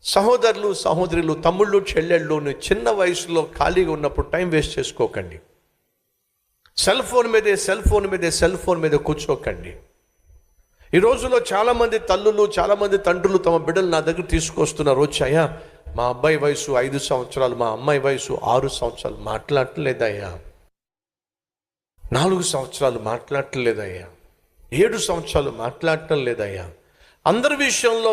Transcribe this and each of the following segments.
సహోదరులు సహోదరులు, తమ్ముళ్ళు చెల్లెళ్ళు, చిన్న వయసులో ఖాళీగా ఉన్నప్పుడు టైం వేస్ట్ చేసుకోకండి. సెల్ ఫోన్ మీదే కూర్చోకండి. ఈ రోజుల్లో చాలామంది తల్లులు, చాలామంది తండ్రులు తమ బిడ్డలు నా దగ్గర తీసుకొస్తున్నారు. వచ్చాయా, మా అబ్బాయి వయసు 5 సంవత్సరాలు, మా అమ్మాయి వయసు 6 సంవత్సరాలు, మాట్లాడలేదయ్యా. 4 సంవత్సరాలు మాట్లాడలేదయ్యా. 7 సంవత్సరాలు మాట్లాడటం లేదయ్యా. అందరి విషయంలో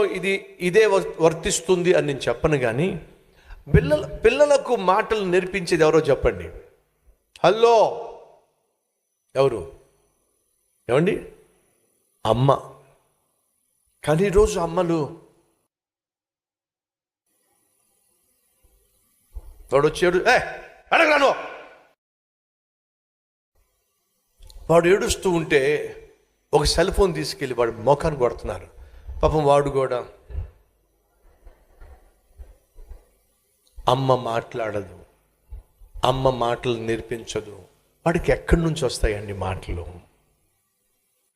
ఇదే వర్తిస్తుంది అని నేను చెప్పను, కానీ పిల్లలకు మాటలు నేర్పించేది ఎవరో చెప్పండి. హలో, ఎవరు? ఏమండి? అమ్మ. కానీ ఈరోజు అమ్మలు, వాడు వచ్చాడు, అడగరాను, వాడు ఏడుస్తూ ఉంటే ఒక సెల్ ఫోన్ తీసుకెళ్ళి వాడు మోకాన్ని కొడుతున్నారు. పాపం వాడు కూడా. అమ్మ మాట్లాడదు, అమ్మ మాటలు నేర్పించదు. వాడికి ఎక్కడి నుంచి వస్తాయండి మాటలు?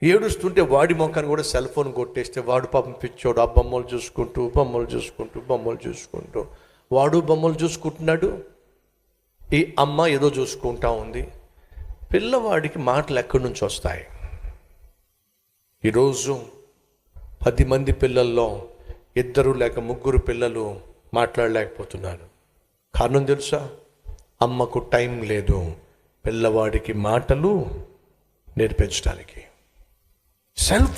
ఏడుస్తుంటే వాడి మొఖాన్ని కూడా సెల్ ఫోన్ కొట్టేస్తే వాడు పాపం పిచ్చోడు, ఆ బొమ్మలు చూసుకుంటూ వాడు బొమ్మలు చూసుకుంటున్నాడు. ఈ అమ్మ ఏదో చూసుకుంటా ఉంది. పిల్లవాడికి మాటలు ఎక్కడి నుంచి వస్తాయి? ఈరోజు 10 మంది పిల్లల్లో 2 లేక 3 పిల్లలు మాట్లాడలేకపోతున్నారు. కారణం తెలుసా? అమ్మకు టైం లేదు పిల్లవాడికి మాటలు నేర్పించడానికి. Cell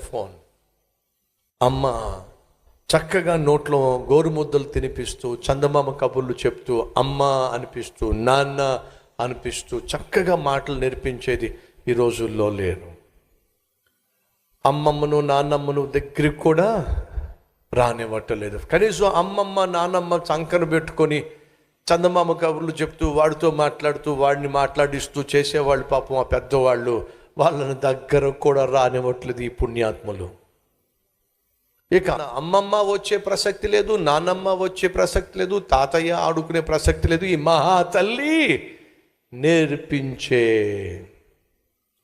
phone. అమ్మ చక్కగా నోట్లో గోరుముద్దలు తినిపిస్తూ, చందమామ కబుర్లు చెప్తూ, అమ్మ అనిపిస్తూ, నాన్న అనిపిస్తూ చక్కగా మాటలు నేర్పించేది ఈ రోజుల్లో లేరు. అమ్మమ్మను నాన్నమ్మను దగ్గరికి కూడా రానివ్వట్లేదు. కనీసం అమ్మమ్మ నాన్నమ్మ చంకను పెట్టుకొని చందమామ కబుర్లు చెప్తూ, వాడితో మాట్లాడుతూ, వాడిని మాట్లాడిస్తూ చేసేవాళ్ళు పాపం ఆ పెద్దవాళ్ళు. వాళ్ళని దగ్గర కూడా రానివ్వట్లేదు ఈ పుణ్యాత్మలు. ఇక అమ్మమ్మ వచ్చే ప్రసక్తి లేదు, నాన్నమ్మ వచ్చే ప్రసక్తి లేదు, తాతయ్య ఆడుకునే ప్రసక్తి లేదు. ఈ మహా తల్లి నేర్పించే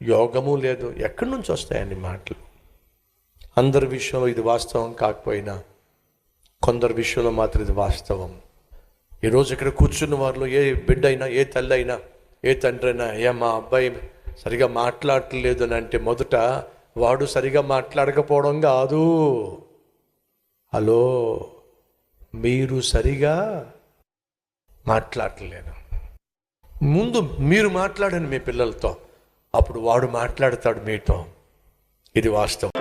యోగము లేదు. ఎక్కడి నుంచి వస్తాయండి మాటలు? అందరి విషయంలో ఇది వాస్తవం కాకపోయినా కొందరి విషయంలో మాత్రం ఇది వాస్తవం. ఈరోజు ఇక్కడ కూర్చున్న వారిలో ఏ బిడ్డ అయినా, ఏ తల్లి అయినా, ఏ తండ్రి అయినా, మా అబ్బాయి సరిగా మాట్లాడట్లేదు అని అంటే మొదట వాడు సరిగా మాట్లాడకపోవడం కాదు. హలో, మీరు సరిగా మాట్లాడలేదు. ముందు మీరు మాట్లాడండి మీ పిల్లలతో, అప్పుడు వాడు మాట్లాడతాడు మీతో. ఇది వాస్తవం.